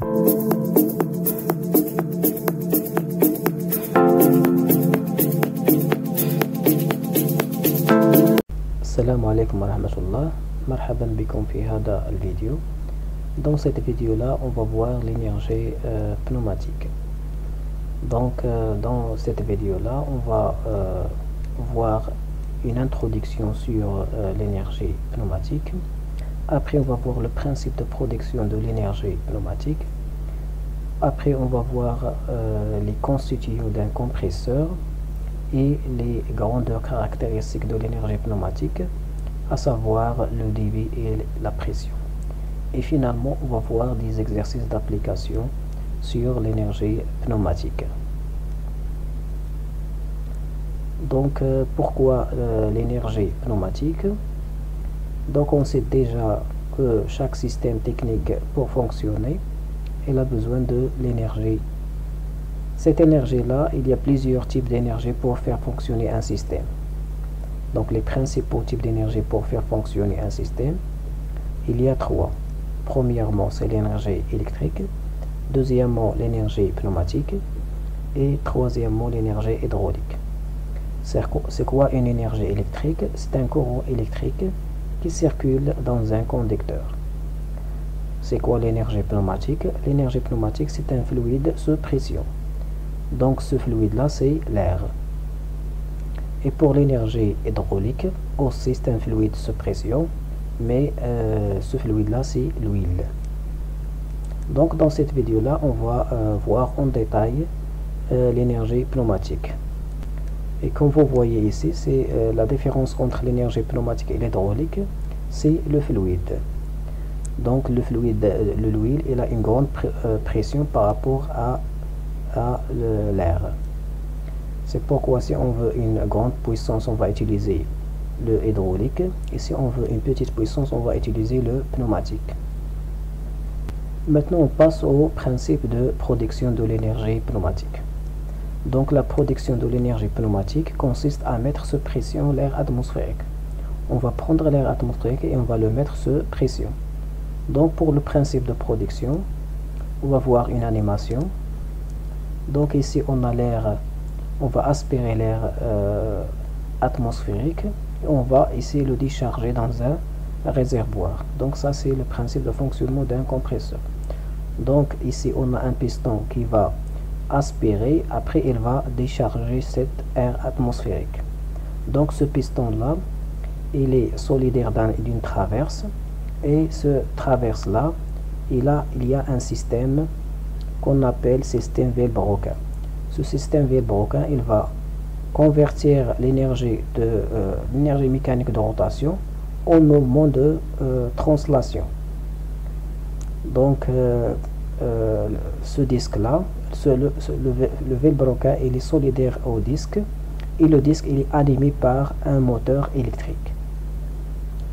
Assalamu alaikum wa rahmatullah. Marhaban bikum fi hada al-vidéo. Dans cette vidéo là, on va voir l'énergie pneumatique. Donc dans cette vidéo là, on va voir une introduction sur l'énergie pneumatique. Après, on va voir le principe de production de l'énergie pneumatique. Après, on va voir les constituants d'un compresseur et les grandes caractéristiques de l'énergie pneumatique, à savoir le débit et la pression. Et finalement, on va voir des exercices d'application sur l'énergie pneumatique. Donc, pourquoi l'énergie pneumatique? Donc, on sait déjà que chaque système technique, pour fonctionner, il a besoin de l'énergie. Cette énergie-là, il y a plusieurs types d'énergie pour faire fonctionner un système. Donc, les principaux types d'énergie pour faire fonctionner un système, il y a trois. Premièrement, c'est l'énergie électrique. Deuxièmement, l'énergie pneumatique. Et troisièmement, l'énergie hydraulique. C'est quoi une énergie électrique? C'est un courant électrique qui circule dans un conducteur. C'est quoi l'énergie pneumatique? L'énergie pneumatique, c'est un fluide sous pression. Donc ce fluide-là, c'est l'air. Et pour l'énergie hydraulique, aussi c'est un fluide sous pression, mais ce fluide-là, c'est l'huile. Donc dans cette vidéo-là, on va voir en détail l'énergie pneumatique. Et comme vous voyez ici, c'est la différence entre l'énergie pneumatique et l'hydraulique, c'est le fluide. Donc le fluide, l'huile, il a une grande pression par rapport à l'air. C'est pourquoi si on veut une grande puissance, on va utiliser le hydraulique, et si on veut une petite puissance, on va utiliser le pneumatique. Maintenant, on passe au principe de production de l'énergie pneumatique. Donc la production de l'énergie pneumatique consiste à mettre sous pression l'air atmosphérique. On va prendre l'air atmosphérique et on va le mettre sous pression. Donc pour le principe de production, on va voir une animation. Donc ici on a l'air, on va aspirer l'air atmosphérique et on va ici le décharger dans un réservoir. Donc ça c'est le principe de fonctionnement d'un compresseur. Donc ici on a un piston qui va aspirer, après il va décharger cet air atmosphérique. Donc ce piston là, il est solidaire d'une traverse, et ce traverse là, il y a un système qu'on appelle système Villebroquin. Ce système Villebroquin, il va convertir l'énergie mécanique de rotation au mouvement de translation. Donc ce disque là, le Villebroquin, il est solidaire au disque, et le disque il est animé par un moteur électrique.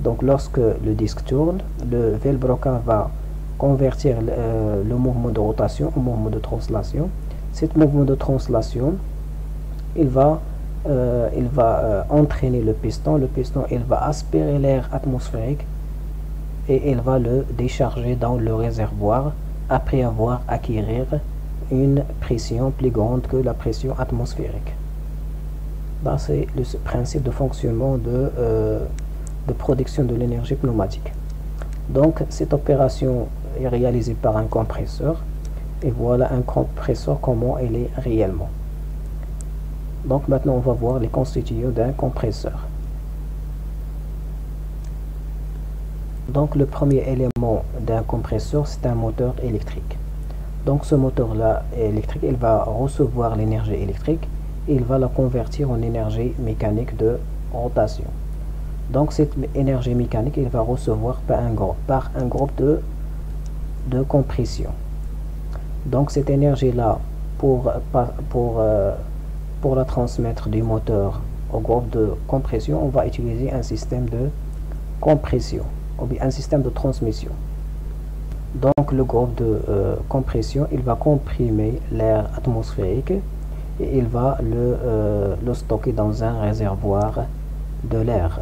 Donc lorsque le disque tourne, le Villebroquin va convertir le mouvement de rotation au mouvement de translation. Cet mouvement de translation, il va entraîner le piston. Le piston, il va aspirer l'air atmosphérique et il va le décharger dans le réservoir après avoir acquérir une pression plus grande que la pression atmosphérique. C'est le principe de fonctionnement de production de l'énergie pneumatique. Donc cette opération est réalisée par un compresseur, et voilà un compresseur comment il est réellement. Donc maintenant on va voir les constituants d'un compresseur. Donc le premier élément d'un compresseur, c'est un moteur électrique. Donc ce moteur là électrique, il va recevoir l'énergie électrique et il va la convertir en énergie mécanique de rotation. Donc cette énergie mécanique, il va recevoir par un groupe de compression. Donc cette énergie là, pour la transmettre du moteur au groupe de compression, on va utiliser un système de compression ou bien un système de transmission. Donc le groupe de compression, il va comprimer l'air atmosphérique et il va le stocker dans un réservoir de l'air.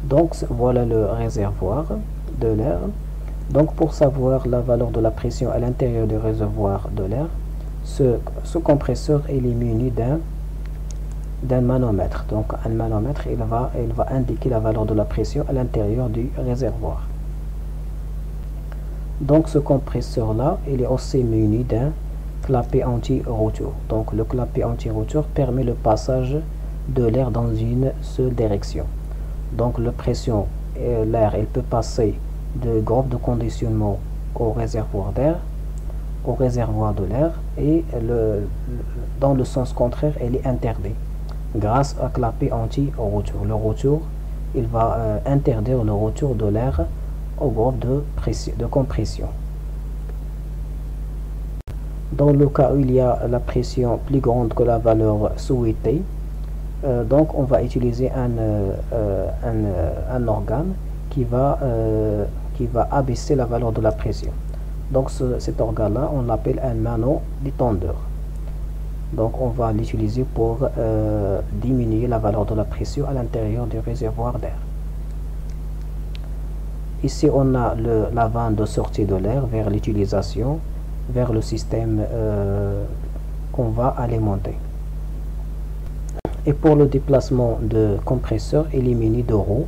Donc voilà le réservoir de l'air. Donc pour savoir la valeur de la pression à l'intérieur du réservoir de l'air, ce compresseur il est muni d'un manomètre. Donc un manomètre il va indiquer la valeur de la pression à l'intérieur du réservoir. Donc ce compresseur là il est aussi muni d'un clapet anti-retour. Donc le clapet anti-retour permet le passage de l'air dans une seule direction. Donc la pression, l'air il peut passer de groupe de conditionnement au réservoir d'air, au réservoir de l'air, et dans le sens contraire il est interdit grâce à clapet anti-retour. Le retour il va interdire le retour de l'air au groupe de compression. Dans le cas où il y a la pression plus grande que la valeur souhaitée, donc on va utiliser un organe qui va abaisser la valeur de la pression. Donc cet organe là on l'appelle un manodétendeur. Donc on va l'utiliser pour diminuer la valeur de la pression à l'intérieur du réservoir d'air. Ici on a la vanne de sortie de l'air vers l'utilisation, vers le système qu'on va alimenter. Et pour le déplacement de compresseur, il est muni de roues,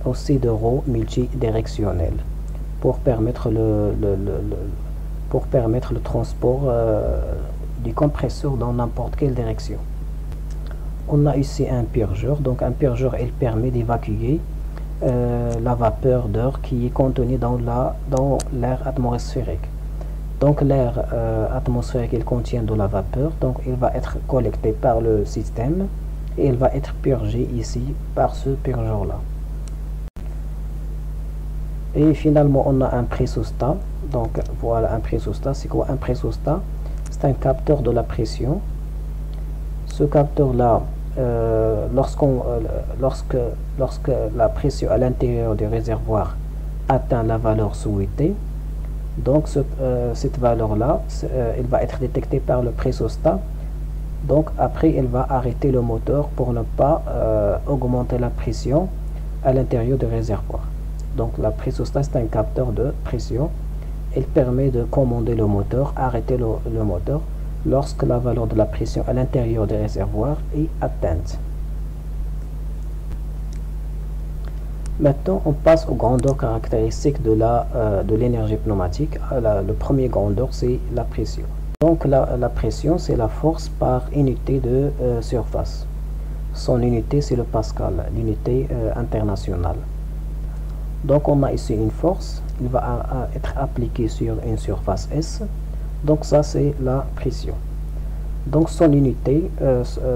aussi de roues multidirectionnelles pour permettre le transport du compresseur dans n'importe quelle direction. On a ici un purgeur. Donc un purgeur il permet d'évacuer la vapeur d'air qui est contenue dans l'air atmosphérique. Donc l'air atmosphérique il contient de la vapeur, donc il va être collecté par le système et il va être purgé ici par ce purgeur là. Et finalement on a un pressostat. Donc voilà un pressostat. C'est quoi un pressostat? C'est un capteur de la pression. Ce capteur là, lorsque la pression à l'intérieur du réservoir atteint la valeur souhaitée, donc cette valeur là elle va être détectée par le pressostat. Donc après elle va arrêter le moteur pour ne pas augmenter la pression à l'intérieur du réservoir. Donc la pressostat c'est un capteur de pression. Il permet de commander le moteur, arrêter le moteur lorsque la valeur de la pression à l'intérieur du réservoir est atteinte. Maintenant, on passe aux grandeurs caractéristiques de l'énergie pneumatique. Le premier grandeur, c'est la pression. Donc, la pression, c'est la force par unité de surface. Son unité, c'est le pascal, l'unité internationale. Donc, on a ici une force. Il va être appliqué sur une surface S. Donc, ça, c'est la pression. Donc, son unité,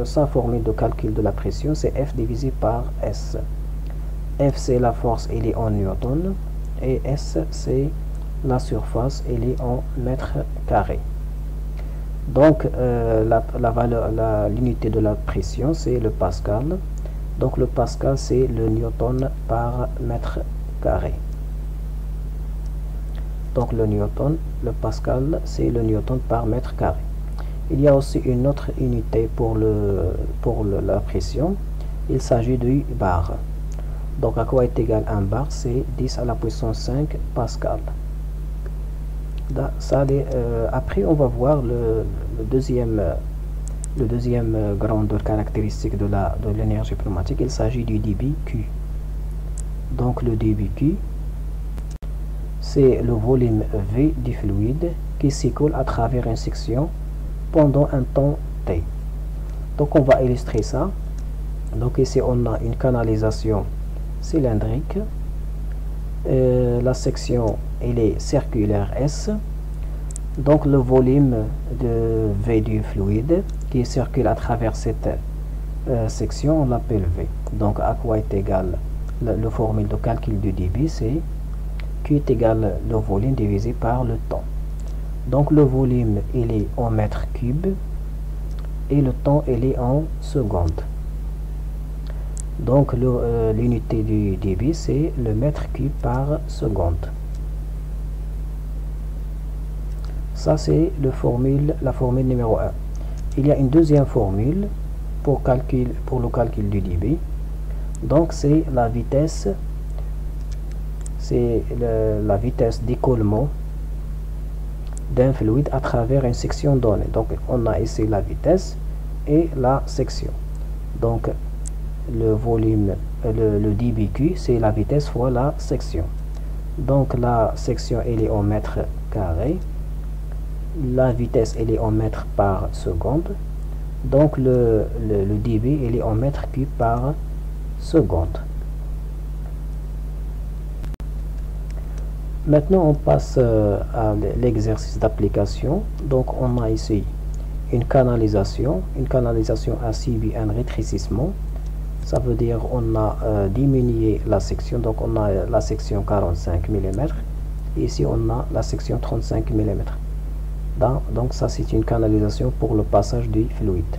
sa formule de calcul de la pression, c'est F divisé par S. F c'est la force, elle est en newton, et S c'est la surface, elle est en mètres carrés. Donc l'unité de la pression c'est le pascal. Donc le pascal c'est le newton par mètre carré. Donc le pascal c'est le newton par mètre carré. Il y a aussi une autre unité pour la pression. Il s'agit du bar. Donc à quoi est égal un bar? C'est 10 à la puissance 5 pascal. Après on va voir le deuxième grandeur caractéristique de l'énergie pneumatique. Il s'agit du débit Q. Donc le débit Q c'est le volume V du fluide qui s'écoule à travers une section pendant un temps T. Donc on va illustrer ça. Donc ici on a une canalisation cylindrique. La section elle est circulaire S. Donc le volume de V du fluide qui circule à travers cette section on l'appelle V. Donc à quoi est égal le formule de calcul du débit? C'est Q est égal le volume divisé par le temps. Donc le volume il est en mètres cubes et le temps il est en secondes. Donc l'unité du débit c'est le mètre cube par seconde. Ça c'est la formule numéro 1. Il y a une deuxième formule pour le calcul du débit. Donc c'est la vitesse c'est la vitesse d'écoulement d'un fluide à travers une section donnée. Donc on a ici la vitesse et la section. Donc le volume, le dBq, c'est la vitesse fois la section. Donc la section elle est en mètres carrés, la vitesse elle est en mètres par seconde, donc le dB il est en mètres cubes par seconde. Maintenant on passe à l'exercice d'application. Donc on a ici une canalisation a subi un rétrécissement. Ça veut dire on a diminué la section, donc on a la section 45 mm, ici on a la section 35 mm. Donc ça c'est une canalisation pour le passage du fluide.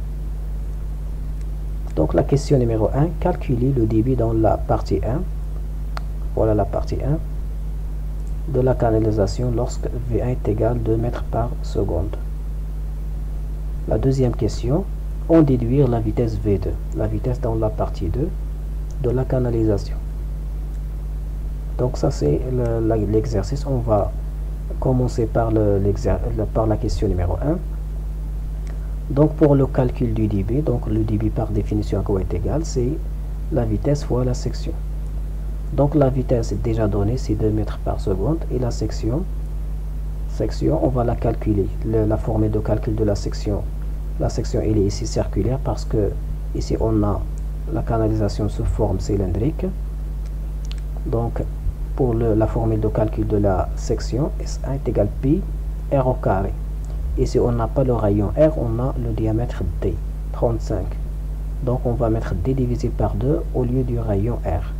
Donc la question numéro 1, calculer le débit dans la partie 1. Voilà la partie 1 de la canalisation lorsque V1 est égal à 2 mètres par seconde. La deuxième question, on déduire la vitesse V2, la vitesse dans la partie 2 de la canalisation. Donc ça c'est l'exercice. On va commencer par la question numéro 1. Donc pour le calcul du débit, donc le débit par définition à quoi est égal, c'est la vitesse fois la section. Donc la vitesse est déjà donnée, c'est 2 mètres par seconde, et la section on va la calculer. La formule de calcul de la section elle est ici circulaire parce que ici on a la canalisation sous forme cylindrique. Donc pour la formule de calcul de la section, S1 est égal à pi r au carré. Ici on n'a pas le rayon R, on a le diamètre D, 35. Donc on va mettre D divisé par 2 au lieu du rayon R.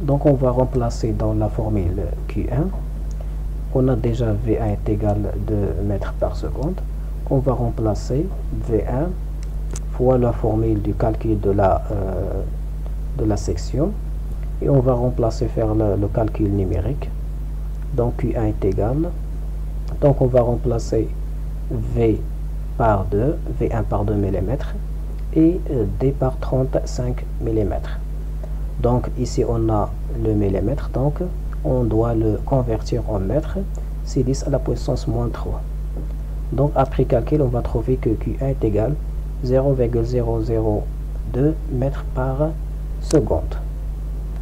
Donc on va remplacer dans la formule Q1. On a déjà V1 est égal à 2 mètres par seconde. On va remplacer V1 fois la formule du calcul de la section. Et on va faire le calcul numérique. Donc Q1 est égal. Donc on va remplacer V par 2, V1 par 2 mm et D par 35 mm. Donc ici on a le millimètre, donc on doit le convertir en mètres, c'est 10 à la puissance moins 3. Donc après calcul, on va trouver que Q1 est égal à 0,002 mètres par seconde,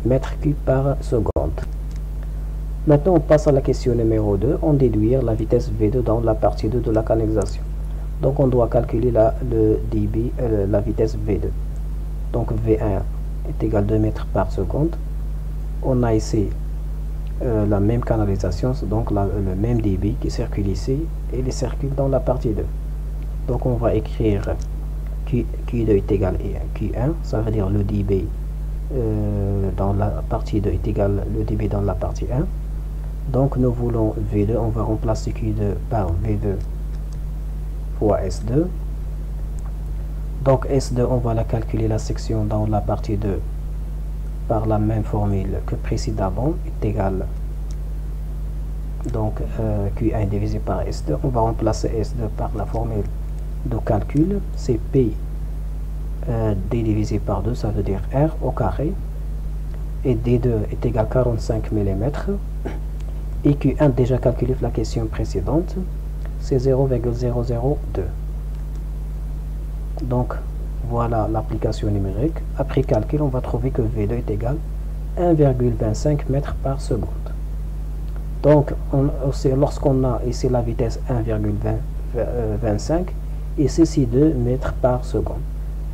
mètre cube par seconde. Maintenant on passe à la question numéro 2, on déduire la vitesse V2 dans la partie 2 de la canalisation. Donc on doit calculer le dB, la vitesse V2. Donc V1 est égal à 2 mètres par seconde. On a ici la même canalisation, donc le même débit qui circule ici et il circule dans la partie 2. Donc on va écrire Q2 est égal à Q1, ça veut dire le dB dans la partie 2 est égal le dB dans la partie 1. Donc nous voulons V2, on va remplacer Q2 par V2 fois S2. Donc S2, on va la calculer la section dans la partie 2 par la même formule que précédemment, est égal donc Q1 divisé par S2. On va remplacer S2 par la formule de calcul, c'est P D divisé par 2, ça veut dire R au carré, et D2 est égal à 45 mm, et Q1 déjà calculé la question précédente, c'est 0,002. Donc voilà l'application numérique. Après calcul, on va trouver que V2 est égal à 1,25 mètres par seconde. Donc lorsqu'on a ici la vitesse 1,25, ici c'est 2 mètres par seconde.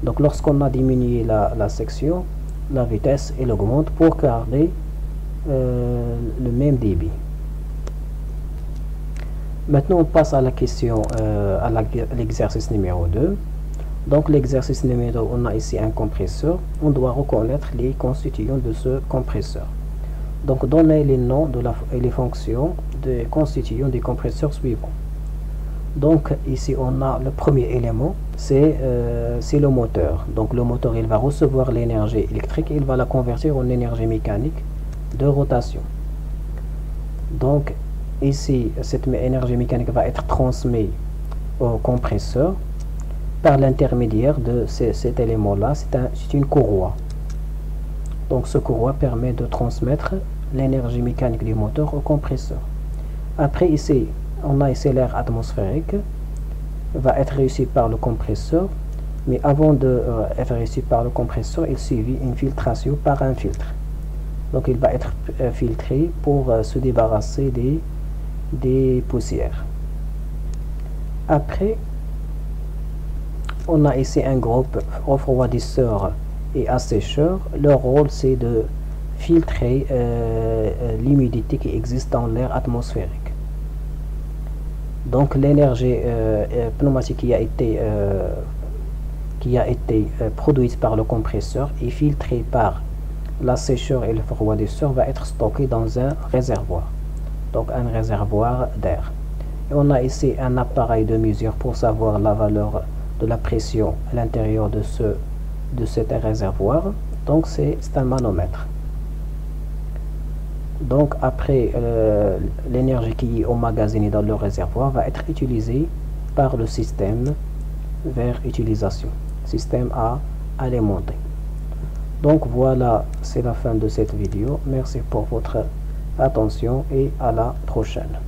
Donc lorsqu'on a diminué la section, la vitesse elle augmente pour garder le même débit. Maintenant on passe à la question, à l'exercice numéro 2. Donc l'exercice numéro 2, on a ici un compresseur. On doit reconnaître les constituants de ce compresseur. Donc donner les noms et les fonctions des constituants des compresseurs suivants. Donc ici on a le premier élément, c'est le moteur. Donc le moteur il va recevoir l'énergie électrique et il va la convertir en énergie mécanique de rotation. Donc ici cette énergie mécanique va être transmise au compresseur par l'intermédiaire de cet élément là. C'est une courroie. Donc ce courroie permet de transmettre l'énergie mécanique du moteur au compresseur. Après ici, on a ici l'air atmosphérique va être reçu par le compresseur, mais avant d'être reçu par le compresseur, il suivit une filtration par un filtre. Donc il va être filtré pour se débarrasser des poussières. Après, on a ici un groupe refroidisseur et assécheur. Leur rôle, c'est de filtrer l'humidité qui existe dans l'air atmosphérique. Donc l'énergie pneumatique qui a été produite par le compresseur et filtrée par l'assècheur et le refroidisseur va être stockée dans un réservoir. Donc un réservoir d'air. Et on a ici un appareil de mesure pour savoir la valeur de la pression à l'intérieur de cet réservoir. Donc c'est un manomètre. Donc après l'énergie qui est emmagasinée dans le réservoir va être utilisée par le système vers utilisation. Système à alimenter. Donc voilà, c'est la fin de cette vidéo. Merci pour votre attention et à la prochaine.